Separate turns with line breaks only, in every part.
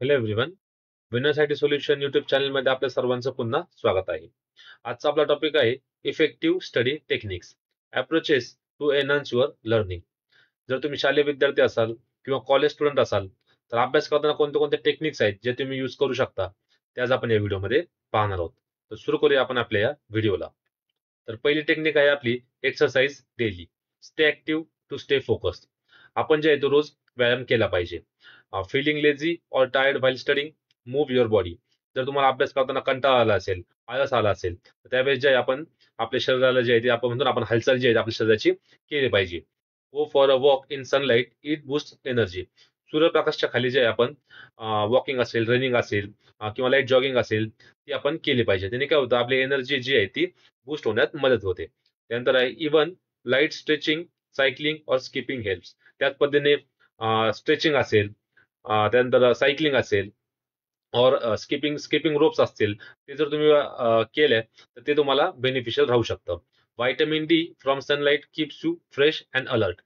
Hello everyone. Winners IT solution YouTube चॅनलमध्ये आपल्या सर्वांचं पुन्हा स्वागत आहे. आजचा आपला टॉपिक आहे effective study techniques approaches to enhance your learning. जर तुम्ही शालेय विद्यार्थी असाल किंवा कॉलेज स्टुडंट असाल तर अभ्यास करताना कोणते कोणते टेक्निक्स आहेत जे तुम्ही यूज करू शकता त्याच आपण या व्हिडिओमध्ये पाहणार आहोत. तर सुरू करूया आपण आपल्या या व्हिडिओला. तर पहिली टेक्निक आहे आपली exercise daily. Stay active to stay focused. आपण जे आहे तो रोज व्यायाम केला पाहिजे. Feeling lazy or tired while studying, move your body. जर तुम्हाला अभ्यास करताना कंटाळा आला असेल, आळस आला असेल, तर त्यावेळेस जे आहे आपण आपल्या शरीराला जे आहे ते आपण म्हणतो ना, आपण हालचाल जी आहे आपल्या शरीराची केली पाहिजे. Go for a walk in sunlight, it boost energy. सूर्यप्रकाशच्या खाली जे आहे आपण वॉकिंग असेल, रनिंग असेल किंवा लाईट जॉगिंग असेल, ती आपण केली पाहिजे. त्याने काय होतं, आपली एनर्जी जी आहे ती बूस्ट होण्यात मदत होते. त्यानंतर आहे इवन लाईट स्ट्रेचिंग, सायकलिंग और स्किपिंग हेल्प्स. त्याच पद्धतीने स्ट्रेचिंग असेल, त्यानंतर सायकलिंग असेल और स्किपिंग स्किपिंग रोप्स असतील, ते जर तुम्ही केले तर ते तुम्हाला बेनिफिशियल राहू शकतं. Vitamin D from sunlight keeps you fresh and alert.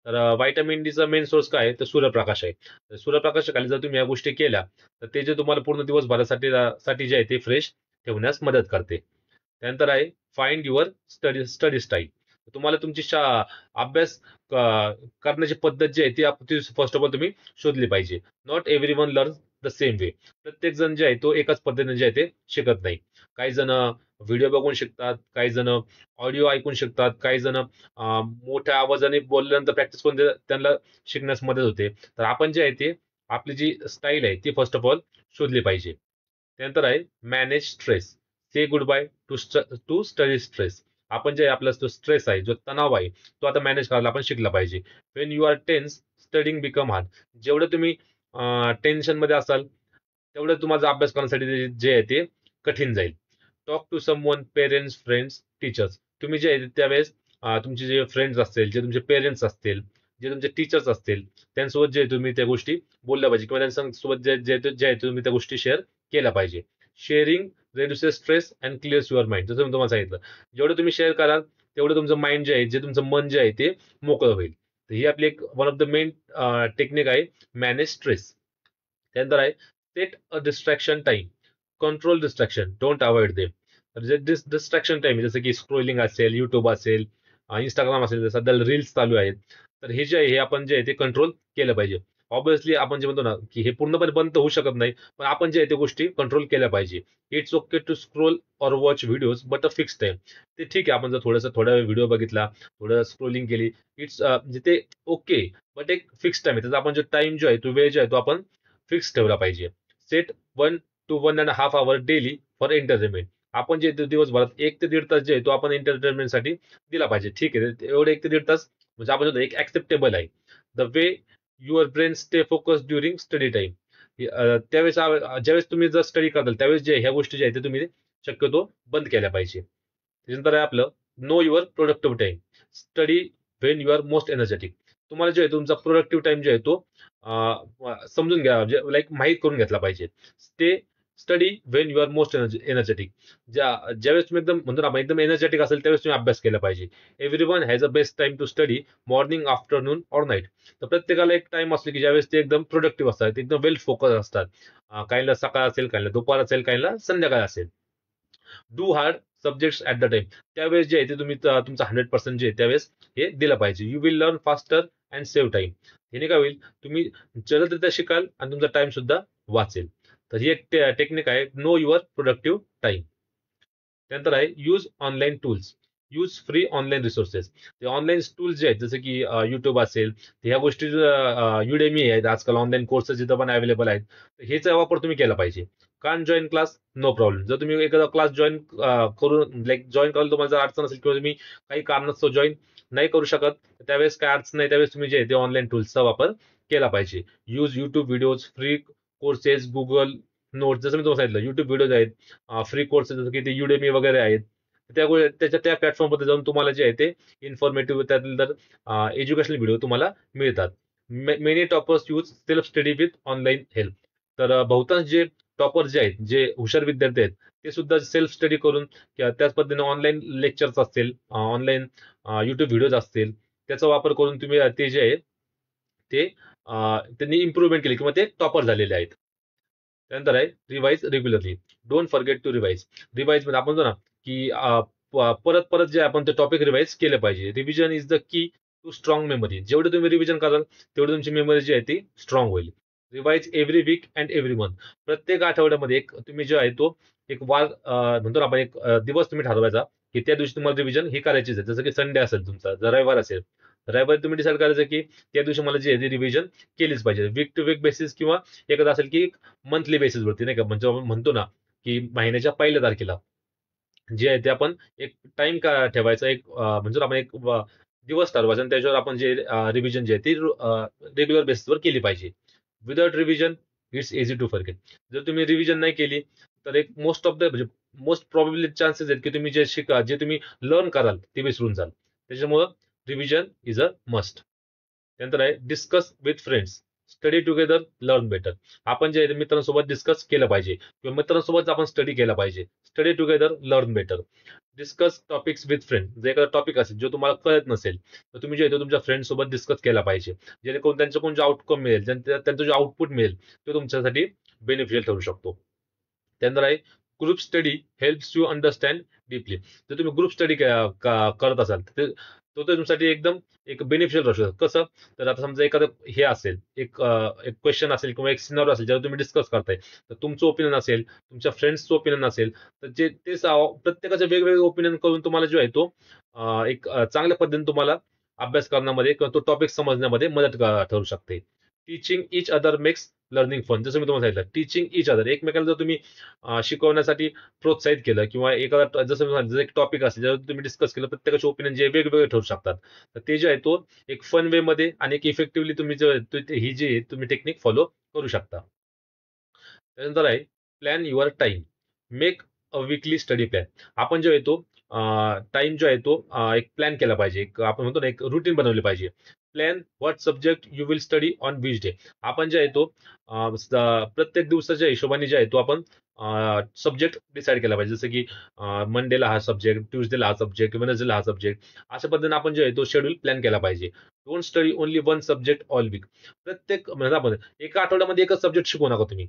तर व्हायटमिन डीचा मेन सोर्स काय आहे तर सूर्यप्रकाश आहे. तर सूर्यप्रकाशाच्या खाली जर तुम्ही या गोष्टी केल्या तर ते जे तुम्हाला पूर्ण दिवसभरासाठी साठी जे आहे ते फ्रेश ठेवण्यास मदत करते. त्यानंतर आहे find your study study style. तुम्हाला तुमची अभ्यास करण्याची पद्धत जी आहे ती फर्स्ट ऑफ ऑल तुम्ही शोधली पाहिजे. Not every one learn the same way. प्रत्येक जण जे आहे तो एकाच पद्धतीने जे आहे ते शिकत नाही. काही जण व्हिडिओ बघून शिकतात, काही जण ऑडिओ ऐकून शिकतात, काही जण मोठ्या आवाजाने बोलल्यानंतर प्रॅक्टिस करून त्यांना शिकण्यास मदत होते. तर आपण जे आहे ते आपली जी स्टाईल आहे ती फर्स्ट ऑफ ऑल शोधली पाहिजे. त्यानंतर आहे manage stress. Say good by two study stress. आपण जे आपला जो स्ट्रेस आहे, जो तणाव आहे, तो आता मॅनेज करायला आपण शिकला पाहिजे. When you are tense, studying become hard. जेवढं तुम्ही टेन्शन मध्ये असाल तेवढं तुम्हाला अभ्यास करण्यासाठी जे आहे ते कठीण जाईल. Talk to someone, parents, friends, teachers. तुम्ही जे आहे त्यावेळेस तुमचे जे फ्रेंड्स असतील, जे तुमचे पेरेंट्स असतील, जे तुमचे टीचर्स असतील, त्यांच्यासोबत जे तुम्ही त्या गोष्टी बोलल्या पाहिजे किंवा त्यांच्यासोबत जे आहे तुम्ही त्या गोष्टी शेअर केल्या पाहिजे. Sharing reduces stress and clears your mind. जसं मी तुम्हाला सांगितलं, जेवढं तुम्ही शेअर कराल तेवढं तुमचं माइंड जे आहे, जे तुमचं मन जे आहे ते मोकळं होईल. तर ही आपली एक one of the main technique आहे मॅनेज स्ट्रेस. त्यानंतर आहे set a distraction time. Control distraction, don't avoid them. तर जे डिस्ट्रॅक्शन टाइम जसं की स्क्रोलिंग असेल, युट्यूब असेल, इंस्टाग्राम असेल, सध्या रील्स चालू आहेत, तर हे जे आहे हे आपण जे आहे ते कंट्रोल केलं पाहिजे. ऑब्व्हियसली आपण जे म्हणतो ना की हे पूर्णपणे बंद तर होऊ शकत नाही, पण आपण जे आहे त्या गोष्टी कंट्रोल केल्या पाहिजे. इट्स ओके टू स्क्रोल और watch videos but a fix time. ते ठीक आहे, आपण जर थोडा वेळ व्हिडिओ बघितला, थोडं स्क्रोलिंग केली, इट्स म्हणजे ते ओके, बट एक फिक्स टाइम आहे त्याचा. आपण जो टाइम जो आहे तो वेळ जो आहे तो आपण फिक्स ठेवला पाहिजे. Set 1 to 1.5 hour daily for entertainment. आपण जे दिवसभरात 1 ते 1.5 तास जे आहे तो आपण एंटरटेनमेंटसाठी दिला पाहिजे. ठीक आहे, एवढे 1 ते 1.5 तास म्हणजे आपण म्हणतो एक ऍक्सेप्टेबल आहे. The way your brain stay focus during study time. त्यावेळेस ज्यावेळेस तुम्ही जर स्टडी करताल त्यावेळेस जे ह्या गोष्टी ज्या आहेत ते तुम्ही शक्यतो बंद केल्या पाहिजे. त्याच्यानंतर आहे आपलं know your productive time. Study when you are most energetic. तुम्हाला जे आहे तुमचा प्रोडक्टिव्ह टाइम जे आहे तो समजून घ्या, लाईक माहीत करून घेतला पाहिजे. ते study when you are most energetic. ज्यावेळेस तुम्ही एकदम म्हणतो ना आपण एकदम एनर्जेटिक असेल त्यावेळेस तुम्ही अभ्यास केला पाहिजे. Everyone has a best time to study, morning, afternoon और नाईट. तर प्रत्येकाला एक टाइम असतो की ज्यावेळेस ते एकदम प्रोडक्टिव्ह असतात, एकदम वेल फोकस असतात. काहींना सकाळ असेल, काहींना दुपार असेल, काहींना संध्याकाळ असेल. Do hard subjects at the time. त्यावेळेस जे आहे ते तुम्ही तुमचं 100% जे आहे त्यावेळेस हे दिलं पाहिजे. You will learn faster and save time. याने काय होईल, तुम्ही जलदरित्या शिकाल आणि तुमचा टाइम सुद्धा वाचेल. तर ही एक टेक्निक आहे, नो युअर प्रोडक्टिव्ह टाइम. त्यानंतर आहे use online tools. Use free online resources. ते ऑनलाईन टूल्स जे आहेत जसं की युट्यूब असेल, ह्या गोष्टी युडेमी आहेत आजकाल ऑनलाईन कोर्सेस जिथं पण अवेलेबल आहेत. तर ह्याचा वापर तुम्ही केला पाहिजे. कान जॉईन क्लास, नो प्रॉब्लेम. जर तुम्ही एखादा क्लास जॉईन करून लाईक जॉईन करायला तुम्हाला जर अडचण असेल किंवा तुम्ही काही कारणास्तव जॉईन नाही करू शकत, त्यावेळेस काय अडचण नाही, त्यावेळेस तुम्ही जे आहे ते ऑनलाईन टूल्सचा वापर केला पाहिजे. Use YouTube videos, free courses, Google notes. जसं मी तुम्हाला सांगितलं युट्यूब व्हिडिओज आहेत, फ्री कोर्सेस जसं की ते युडेमी वगैरे आहेत. त्या प्लॅटफॉर्मवर जाऊन तुम्हाला जे आहे ते इन्फॉर्मेटिव्ह त्यातले एज्युकेशनल व्हिडिओ तुम्हाला मिळतात. Many toppers use self study with online help. तर बहुतांश जे टॉपर जे आहेत, जे हुशार विद्यार्थी आहेत, ते सुद्धा सेल्फ स्टडी करून किंवा त्याच पद्धतीने ऑनलाईन लेक्चर्स असतील, ऑनलाईन युट्यूब व्हिडिओज असतील, त्याचा वापर करून तुम्ही ते जे आहे ते त्यांनी इम्प्रुव्हमेंट केली किंवा ते टॉपर झालेले आहेत. त्यानंतर आहे revise regularly. Don't forget to revise. Revise मध्ये आपण म्हणतो ना की परत परत जे आपण ते टॉपिक रिवाइज केले पाहिजे. Revision is the key to strong memory. जेवढे तुम्ही रिव्हिजन कराल तेवढी तुमची मेमरी जी आहे ती स्ट्रॉंग होईल. Revise every week and every month. प्रत्येक आठवड्यामध्ये एक तुम्ही जे आहे तो एक वार म्हणतो ना आपण एक दिवस तुम्ही ठरवायचा की त्या दिवशी तुम्हाला रिव्हिजन ही करायचीच आहे. जसं की संडे असेल तुमचा, जर रविवार असेल, रविवारी तुम्ही डिसाईड करायचं की त्या दिवशी मला जी आहे रिव्हिजन केलीच पाहिजे. वीक टू वीक बेसिस किंवा एखादा असेल की मंथली बेसिसवरती, नाही का, म्हणजे आपण म्हणतो ना की महिन्याच्या पहिल्या तारखेला जे आहे ते आपण एक टाइम का ठेवायचा, एक म्हणजे आपण एक दिवस ठरवायचा आणि त्याच्यावर आपण जे रिव्हिजन जे आहे ती रेग्युलर बेसिसवर केली पाहिजे. Without revision it's easy to forget. जर तुम्ही रिव्हिजन नाही केली तर एक मोस्ट ऑफ द म्हणजे मोस्ट प्रॉबेबली चान्सेस आहेत की तुम्ही जे शिका, जे तुम्ही लर्न कराल ते विसरून जाल. त्याच्यामुळं रिव्हिजन इज अ मस्ट. त्यानंतर आहे discuss with friends. Study together learn better. आपण जे आहे ते मित्रांसोबत डिस्कस केलं पाहिजे किंवा मित्रांसोबत आपण स्टडी केला पाहिजे. Study together learn better. Discuss topics with friend. जर एखादा टॉपिक असेल जो तुम्हाला कळत नसेल तर तुम्ही जे आहे ते तुमच्या फ्रेंड सोबत डिस्कस केला पाहिजे, जेणेकरून त्यांच्याकडून जो आउटकम मिळेल, त्यांचं जो आउटपुट मिळेल तो तुमच्यासाठी बेनिफिशियल ठरू शकतो. त्यानंतर आहे group study helps you understand deeply. जर तुम्ही ग्रुप स्टडी करत असाल तर तो तुमच्यासाठी एकदम एक बेनिफिशियल राहू शकतो. कसं? तर आता समजा एखादं हे असेल, एक क्वेश्चन असेल किंवा एक सिनारिओ असेल ज्यावर तुम्ही डिस्कस करताय, तर तुमचं ओपिनियन असेल, तुमच्या फ्रेंड्सचं ओपिनियन असेल, तर जे ते प्रत्येकाचे वेगवेगळे ओपिनियन करून तुम्हाला जो आहे तो एक चांगल्या पद्धतीने तुम्हाला अभ्यास करण्यामध्ये किंवा तो टॉपिक समजण्यामध्ये मदत ठरू शकते. Teaching each other makes learning fun. जसं मी तुम्हाला सांगितलं, टीचिंग इच अदर, एकमेकाला जर तुम्ही शिकवण्यासाठी प्रोत्साहित केलं किंवा एखादा जसं मी सांगितलं, जर एक टॉपिक असेल ज्यावर तुम्ही डिस्कस केलं, प्रत्येकाचे ओपिनियन जे वेगवेगळे ठरू शकतात, तर ते जे आहे तो एक फन वे मध्ये आणि एक इफेक्टिव्हली तुम्ही ही जी आहे तुम्ही टेक्निक फॉलो करू शकता. त्यानंतर आहे plan your time. Make a weekly study plan. आपण जो आहे तो टाइम जो आहे तो एक प्लॅन केला पाहिजे, एक आपण म्हणतो ना एक रुटीन बनवली पाहिजे. Plan what subject you will study on which day. आपण जे आहे तो प्रत्येक दिवसाच्या हिशोबाने जे आहे तो आपण सब्जेक्ट डिसाईड केला पाहिजे. जसं की मंडेला हा सब्जेक्ट, ट्युजडेला हा सब्जेक्ट, वेनसडेला हा सब्जेक्ट. अशा पद्धतीने आपण जे आहे तो शेड्यूल प्लॅन केला पाहिजे. Don't study only one subject all week. प्रत्येक म्हणजे आपण एका आठवड्यामध्ये एकच सब्जेक्ट शिकवू नका तुम्ही.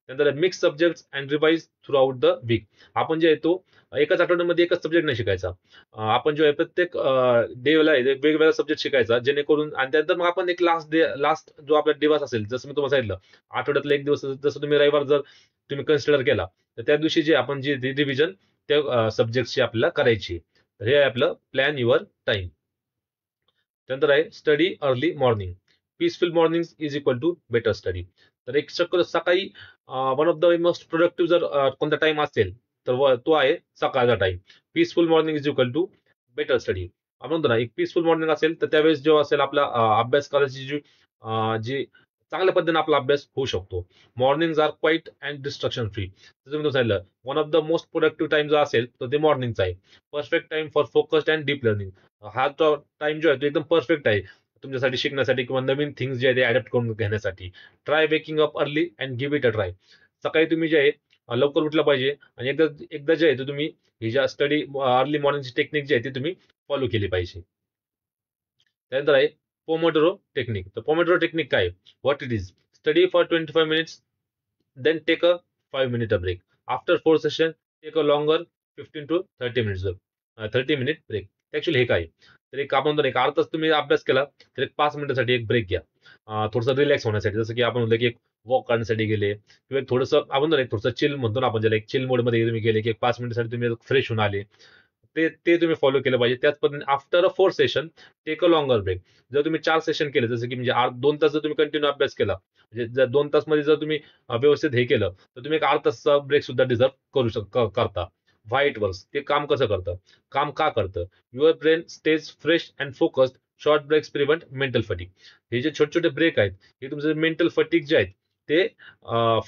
त्यानंतर mix subject and revise throughout the week. आपण जे आहे तो एकाच आठवड्यामध्ये एकच सब्जेक्ट नाही शिकायचा. आपण जो आहे प्रत्येक डेला वेगवेगळा सब्जेक्ट शिकायचा, जेणेकरून आणि त्यानंतर मग आपण एक लास्ट जो आपला दिवस असेल, जसं मी तुम्हाला सांगितलं, आठवड्यातला एक दिवस जसं तुम्ही रविवार जर तुम्ही कन्सिडर केला तर त्या दिवशी जे आपण जी रिव्हिजन त्या सब्जेक्टची आपल्याला करायची. तर हे आहे आपलं प्लॅन युअर टाइम. त्यानंतर आहे study early morning. Peaceful morning is equal to better study. तर एक शक्यतो सकाळी one of the most productive जर कोणता टाइम असेल तर तो आहे सकाळचा time. Peaceful morning is equal to better study. आपण म्हणतो ना एक पीसफुल मॉर्निंग असेल तर त्यावेळेस जेव्हा असेल आपला अभ्यास करायची जी चांगल्या पद्धतीने आपला अभ्यास होऊ शकतो. Morning are quite and distraction free. जसं मी तुम्हाला सांगितलं, one of the most productive time जो असेल तर ते मॉर्निंगचा आहे. Perfect time for focused and deep learning. हा तो टाइम जो आहे तो एकदम परफेक्ट आहे तुमच्यासाठी शिकण्यासाठी किंवा नवीन थिंग्स जे आहे ते अडॅप्ट करून घेण्यासाठी. Try waking up early and give it a try. सकाळी तुम्ही जे आहे लवकर उठलं पाहिजे आणि एकदा एकदा जे आहे ते तुम्ही ही ज्या स्टडी अर्ली मॉर्निंगची टेक्निक जी आहे ती तुम्ही फॉलो केली पाहिजे. त्यानंतर आहे पोमोडोरो टेक्निक. तर पोमोडोरो टेक्निक काय? What it is? Study for 25 minutes, then take a 5 minute break. After 4 session take a longer 15 to 30 minutes 30 minute break. Actually हे काय? तर एक आपण म्हणतो ना, एक अर्धा तास तुम्ही अभ्यास केला तर एक 5 मिनिटासाठी एक ब्रेक घ्या. थोडंसं रिलॅक्स होण्यासाठी, जसं की आपण म्हणतो की एक वॉक करण्यासाठी गेले किंवा एक थोडंसं आपण म्हणतो ना एक थोडंसं चिल म्हणतो ना आपण, ज्याला एक चिल मोडमध्ये तुम्ही गेले की एक 5 मिनिटासाठी तुम्ही फ्रेश होऊन आले, ते ते तुम्ही फॉलो केलं पाहिजे. त्याच पद्धतीने after a 4 session take a longer break. जर तुम्ही 4 सेशन केले, जसं की म्हणजे 2 तास जर तुम्ही कंटिन्यू अभ्यास केला, म्हणजे जर 2 तास मध्ये जर तुम्ही व्यवस्थित हे केलं तर तुम्ही एक अर्धा तासचा ब्रेक सुद्धा डिझर्व करता. व्हाईट वर्स ते काम कसं करतं? काम का करतं? Your brain stays fresh and focused. Short breaks prevent mental fatigue. हे जे छोटे छोटे ब्रेक आहेत हे तुमचे मेंटल फटिक जे आहेत ते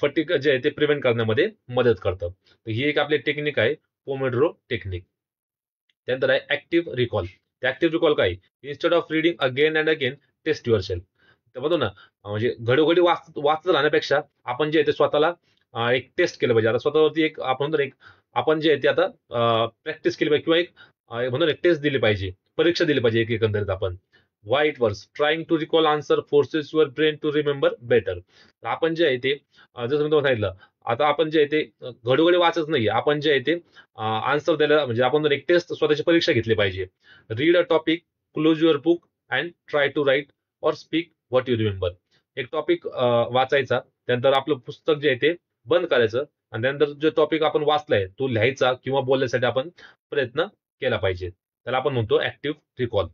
फटिक जे आहे ते प्रिव्हेंट करण्यामध्ये मदत करतं. तर ही एक आपली टेक्निक आहे, पोमोडोरो टेक्निक. त्यानंतर आहे ऍक्टिव्ह रिकॉल. ऍक्टिव्ह रिकॉल काय? Instead of reading again and again, test yourself. तर म्हणतो ना म्हणजे घडोघडी वाचत राहण्यापेक्षा आपण जे आहे ते स्वतःला एक टेस्ट केलं पाहिजे. आता स्वतःवरती एक आपण म्हणतो ना, एक आपण जे आहे ते आता प्रॅक्टिस केली पाहिजे किंवा एक म्हणतो ना टेस्ट दिली पाहिजे, परीक्षा दिली पाहिजे एक एकंदरीत आपण. Vice versa trying to recall answer forces your brain to remember better. आपण जे आहे ते जसं मी तुम्हाला सांगितलं, आता आपण जे आहे ते घडोघडी वाचत नाही, आपण जे आहे ते आन्सर द्यायला म्हणजे आपण एक टेस्ट स्वतःची परीक्षा घेतली पाहिजे. Read a topic, close your book and try to write or speak what you remember. एक टॉपिक वाचायचा, त्यानंतर आपलं पुस्तक जे आहे ते बंद करायचं आणि त्यानंतर जो टॉपिक आपण वाचलाय तो लिहायचा किंवा बोलण्यासाठी आपण प्रयत्न केला पाहिजे. त्याला आपण म्हणतो ऍक्टिव्ह रिकॉल.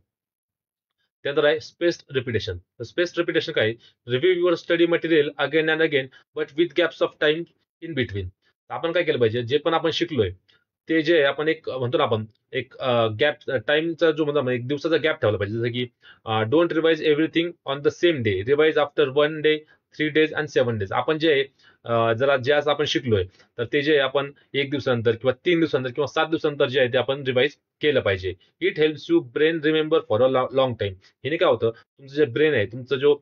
त्यानंतर आहे स्पेस्ड रिपिटेशन. स्पेस्ड रिपिटेशन काय? Review your study material again and again but with gaps of time in between. आपण काय केलं पाहिजे, जे पण आपण शिकलोय ते जे आपण एक म्हणतो ना, आपण एक गॅप टाइमचा जो म्हणतो एक दिवसाचा गॅप ठेवला पाहिजे. जसं की don't revise everything on the same day, revise after 1 day, 3 days and 7 days. आपण जे जरा जे आज आपण शिकलोय तर ते जे आपण 1 दिवसानंतर किंवा 3 दिवसानंतर किंवा 7 दिवसानंतर जे आहे ते आपण रिवाइज केलं पाहिजे. It helps you brain remember for a long time. हिने काय होतं, तुमचं जे ब्रेन आहे, तुमचं जो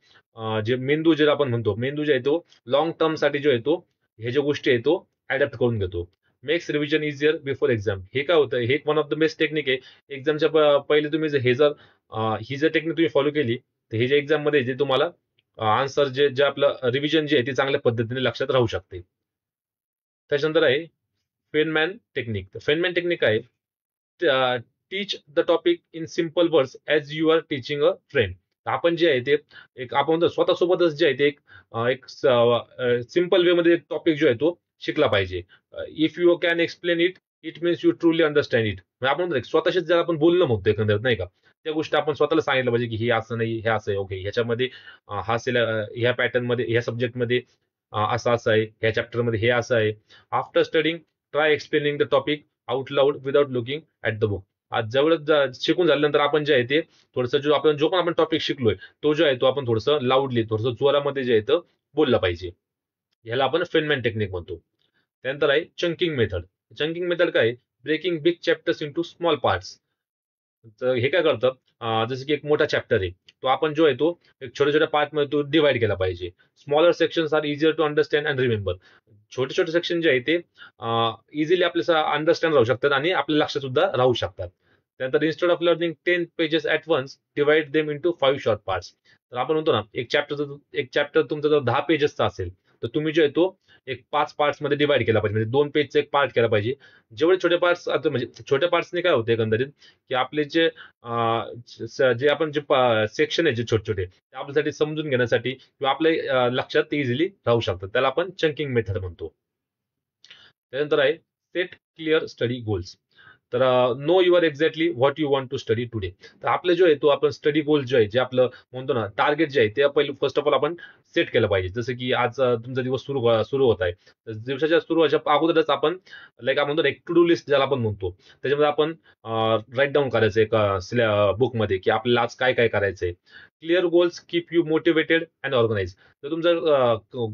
जे मेंदू जे आपण म्हणतो, मेंदू जे आहे तो लॉंग टर्म साठी जो आहे तो हे ज्या गोष्टी आहे तो अडॅप्ट करून घेतो. Makes revision easier before exam. हे काय होतं, हे one of the best technique आहे. एक्झामच्या पहिले तुम्ही ही जर टेक्निक तुम्ही फॉलो केली तर हे जे एक्झाम मध्ये जे तुम्हाला आन्सर जे आपलं रिव्हिजन जे आहे ते चांगल्या पद्धतीने लक्षात राहू शकते. त्याच्यानंतर आहे फेनमॅन टेक्निक. फेनमॅन टेक्निक आहे teach the topic in simple words as you are teaching a friend. आपण जे आहे ते एक आपण म्हणतो स्वतःसोबतच जे आहे ते एक सिम्पल वे मध्ये टॉपिक जो आहे तो शिकला पाहिजे. If you can explain it, it means you truly understand it. म्हणजे आपण म्हणतो स्वतःशीच जर आपण बोलणं म्हणतो एकंदरीत, नाही का, त्या गोष्टी आपण स्वतःला सांगितलं पाहिजे की हे असं नाही, हे असं आहे, ओके ह्याच्यामध्ये ह्या पॅटर्न मध्ये, ह्या सब्जेक्ट मध्ये असं असं आहे, ह्या चॅप्टर मध्ये हे असं आहे. After studying try explaining the topic out loud without looking at the book. आज जेवढं शिकून झाल्यानंतर आपण जे आहे ते थोडंसं जो पण आपण टॉपिक शिकलोय तो जो आहे तो आपण थोडंसं लाऊडली, थोडंसं जोरामध्ये जे आहे तो बोललं पाहिजे. ह्याला आपण फेनमॅन टेक्निक म्हणतो. त्यानंतर आहे चंकिंग मेथड. चंकिंग मेथड काय? Breaking big chapters into small parts. तर हे काय करतं, जसं की एक मोठा चॅप्टर आहे, तो आपण जो आहे तो एक छोट्या छोट्या पार्ट मध्ये तो डिवाइड केला पाहिजे. Smaller sections are easier to understand and remember. छोटे छोटे सेक्शन जे आहे ते इझिली आपल्याला अंडरस्टँड राहू शकतात आणि आपल्या लक्षात सुद्धा राहू शकतात. त्यानंतर instead of learning 10 pages at once, divide them into 5 short parts. तर आपण म्हणतो ना, एक चॅप्टर तुमचा जर 10 पेजेसचा असेल तर तुम्ही जो आहे तो एक 5 पार्ट्स मध्ये डिवाइड केला पाहिजे, म्हणजे 2 पेजचा एक पार्ट केला पाहिजे. जेवढे छोटे पार्ट्स, म्हणजे छोट्या पार्ट्सने काय होते एकंदरीत, की आपले जे आपण जे सेक्शन आहे जे छोटे छोटे ते आपल्यासाठी समजून घेण्यासाठी किंवा आपल्या लक्षात इझिली राहू शकतात. त्याला आपण चंकिंग मेथड म्हणतो. त्यानंतर आहे सेट क्लिअर स्टडी गोल्स. तर know your exactly what you want to study today. तर आपले जो आहे तो आपण स्टडी गोल जे आहे, जे आपलं म्हणतो ना टार्गेट जे आहे ते पहिले फर्स्ट ऑफ ऑल आपण सेट केलं पाहिजे. जसं की आज तुमचा दिवस सुरू होत आहे, तर दिवसाच्या सुरू व्हायच्या अगोदरच आपण लाईक आपण म्हणतो एक टू डू लिस्ट ज्याला आपण म्हणतो, त्याच्यामध्ये आपण राईट डाऊन करायचं एक बुकमध्ये की आपल्याला आज काय काय करायचंय. Clear goals keep you motivated and organise. तर तुमचा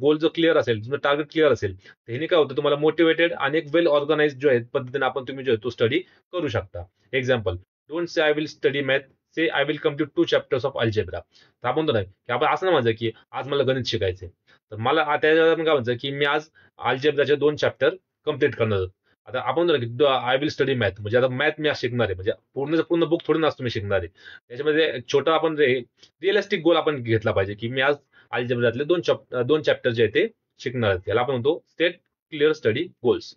गोल जो क्लिअर असेल, तुमचं टार्गेट क्लिअर असेल, तर ह्याने काय होतं, तुम्हाला मोटिवेटेड आणि एक वेल ऑर्गनाइज जो आहे पद्धतीने आपण तुम्ही जो आहे तो स्टडी करू शकता. Example, don't say I will study math, say I will complete 2 chapters of algebra. तर आपण म्हणतो नाही की आपण असं ना माझं की आज मला गणित शिकायचंय, तर मला त्याच्या काय म्हणायचं की मी आज अल्जेब्राचे 2 चॅप्टर कम्प्लीट करणार आहोत. आता आपण म्हणतो की आय विल स्टडी मॅथ, म्हणजे आता मॅथ मी आज शिकणार आहे, म्हणजे पूर्ण बुक थोडी नसतो मी शिकणार आहे. त्याच्यामध्ये एक छोटा आपण रिअलिस्टिक गोल आपण घेतला पाहिजे की मी आज अल्जेब्रातले 2 चॅप्टर जे आहे ते शिकणार आहेत. याला आपण म्हणतो सेट क्लिअर स्टडी गोल्स.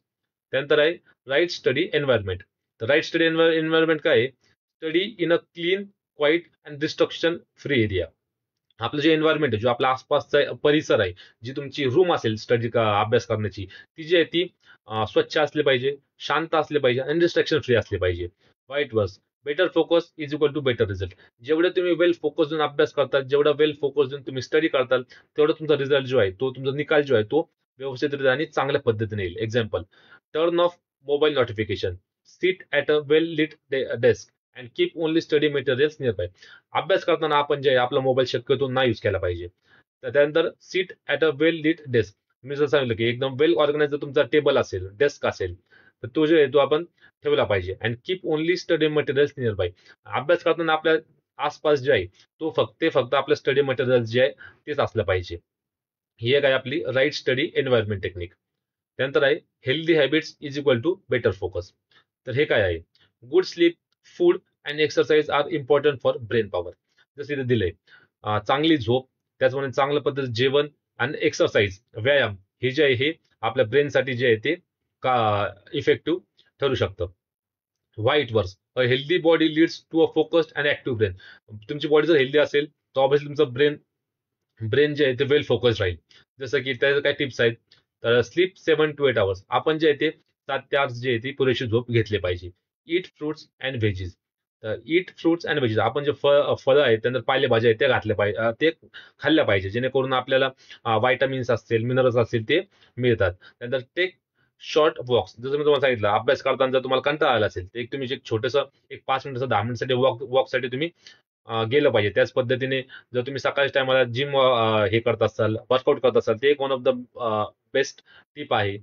त्यानंतर आहे राईट स्टडी एन्व्हायरमेंट. तर राईट स्टडी एन्व्हायरमेंट काय आहे? Study in a clean, quiet and distraction free area. आपलं जे एन्व्हायरमेंट आहे, जो आपला आसपासचा परिसर आहे, जी तुमची रूम असेल स्टडी अभ्यास करण्याची, ती जी आहे ती स्वच्छ असली पाहिजे, शांत असली पाहिजे आणि डिस्ट्रॅक्शन फ्री असली पाहिजे. Vice versa, better focus is equal to better result. जेवढे तुम्ही वेल फोकस देऊन अभ्यास करताल, जेवढा वेल फोकस देऊन तुम्ही स्टडी करताल, तेवढा तुमचा रिझल्ट जो आहे तो, तुमचा निकाल जो आहे तो व्यवस्थित आणि चांगल्या पद्धतीने येईल. Example, turn off mobile notification, sit at a well lit desk and keep only study materials nearby. अभ्यास करताना आपण जे आपला मोबाईल शक्यतो नाही यूज केला पाहिजे. तर त्यानंतर sit at a well lit desk. मी जसं सांगितलं की एकदम वेल ऑर्गनाइज तुमचा टेबल असेल, डेस्क असेल, तर तो जो आहे तो आपण ठेवला पाहिजे. And keep only study materials nearby. अभ्यास करताना आपल्या आसपास जे आहे ते फक्त आपलं स्टडी मटेरियल जे आहे तेच असलं पाहिजे. ही एक आहे आपली राईट स्टडी एन्व्हायरमेंट टेक्निक. त्यानंतर आहे healthy habits is equal to better focus. तर हे काय आहे? Good sleep, food and exercise are important for brain power. जसं इथे दिलंय. चांगली झोप, त्याचप्रमाणे चांगल्या पद्धतीचं जेवण आणि एक्सरसाइज, व्यायाम हे जे आहे हे आपल्या ब्रेनसाठी जे आहे ते का इफेक्टिव्ह ठरू शकतं. Vice versa, a healthy body leads to a focused and active brain. तुमची बॉडी जर हेल्दी असेल तर ऑब्व्हियसली तुमचं ब्रेन ब्रेन जे आहे ते वेल फोकस्ड राहील. जसं की त्याचे काय टिप्स आहेत, तर स्लीप 7 to 8 hours. आपण जे आहे ते 7 ते 8 जे आहे ती पुरेशी झोप घेतली पाहिजे. ईट फ्रुट्स अँड व्हेजीज. तर ईट फ्रुट्स अँड व्हेजीज, आपण जे फळं आहेत त्यानंतर पालेभाज्या आहेत त्या घातल्या पाहिजे, ते खाल्ल्या पाहिजे, जेणेकरून आपल्याला व्हायटामिन्स असतील, मिनरल्स असतील ते मिळतात. त्यानंतर टेक शॉर्ट वॉक्स. जसं मी तुम्हाला सांगितलं, अभ्यास करताना जर तुम्हाला कंटाळा आला असेल तर एक तुम्ही एक छोटंसं एक 5 मिनिटाचं 10 मिनिटसाठी वॉकसाठी तुम्ही गेलं पाहिजे. त्याच पद्धतीने जर तुम्ही सकाळच्या टायमाला जिम हे करत असाल, वर्कआउट करत असाल, ते एक one of the best tip आहे.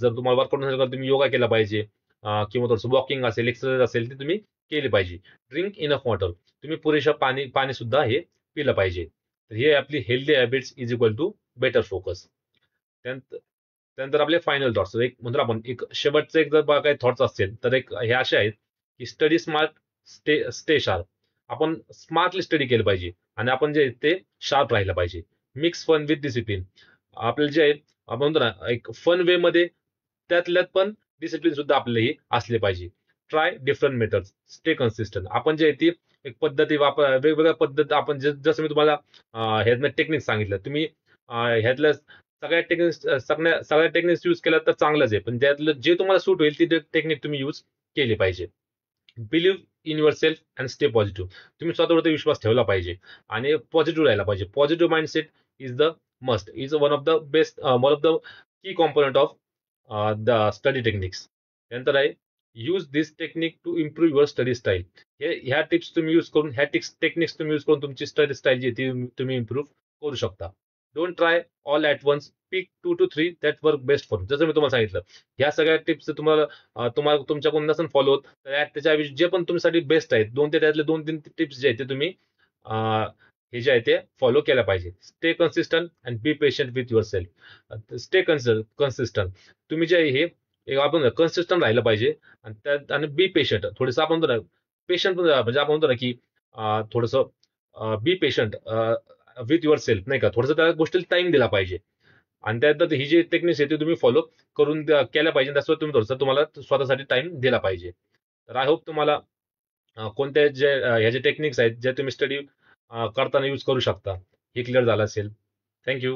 जर तुम्हाला वर्कआउट नसेल तर तुम्ही योगा केला पाहिजे, किंवा थोडंसं वॉकिंग असेल, एक्सरसाइज असेल ते तुम्ही केली पाहिजे. Drink enough water. तुम्ही पुरेशा पाणी पाणी सुद्धा हे पिलं पाहिजे. तर हे आपली healthy habits is equal to better focus. त्यानंतर त्यानंतर आपले फायनल थॉट्स, एक म्हणतो आपण एक शेवटचे एक जर काही थॉट्स असतील तर एक हे असे आहेत की स्टडी स्मार्ट, स्टे शार्प. आपण स्मार्टली स्टडी केलं पाहिजे आणि आपण जे आहे ते शार्प राहिलं पाहिजे. Mix fun with discipline. आपल्याला जे आहे आपण म्हणतो ना एक फन वे मध्ये, त्यातल्यात पण डिसिप्लिन सुद्धा आपल्याला हे असले पाहिजे. Try different methods, stay consistent. आपण जे आहे ती एक पद्धती वेगवेगळ्या पद्धत आपण जसं मी तुम्हाला ह्यातनं टेक्निक सांगितलं, तुम्ही ह्यातल्या सगळ्या टेक्निक्स सगळ्या टेक्निक्स यूज केल्या तर चांगलंच आहे, पण त्यातलं जे तुम्हाला सूट होईल ती टेक्निक तुम्ही यूज केली पाहिजे. Believe in yourself and stay positive. तुम्ही स्वतःवरती विश्वास ठेवला पाहिजे आणि पॉझिटिव्ह राहायला पाहिजे. Positive mindset is the must, is one of the best, one of the key component of the study techniques. त्यानंतर आहे use this technique to improve your study style. ह्या टिप्स तुम्ही यूज करून, ह्या टेक्निक्स तुम्ही use करून तुमची study style जी आहे ती तुम्ही इम्प्रूव्ह करू शकता. Don't try all at once, pick 2 to 3 that work best for. जसं मी तुम्हाला सांगितलं, ह्या सगळ्या टिप्स तुम्हाला तुम्हाला तुमच्याकडून नसेल फॉलो होत तर त्याच्या जे पण तुमच्यासाठी बेस्ट आहेत, त्यातले 2-3 टिप्स जे आहेत ते तुम्ही हे जे आहे ते फॉलो केल्या पाहिजे. Stay consistent and be patient with yourself. Stay consistent. तुम्ही जे आहे हे एक आपण कन्सिस्टंट राहिलं पाहिजे आणि त्यात आणि बी पेशंट. थोडंसं आपण म्हणतो ना पेशंट, म्हणजे आपण म्हणतो ना की थोडंसं बी पेशंट विथ युअर सेल्फ, नाही का, थोडंसं त्या गोष्टीला टाइम दिला पाहिजे. आणि त्यात ही जी टेक्निक्स आहे ती तुम्ही फॉलो करून केल्या पाहिजे. त्यासोबत तुम्ही थोडंसं तुम्हाला स्वतःसाठी टाइम दिला पाहिजे. तर आय होप तुम्हाला कोणत्या जे ह्या जे टेक्निक्स आहेत ज्या तुम्ही स्टडी करताना यूज करू शकता हे क्लिअर झालं असेल. थँक्यू.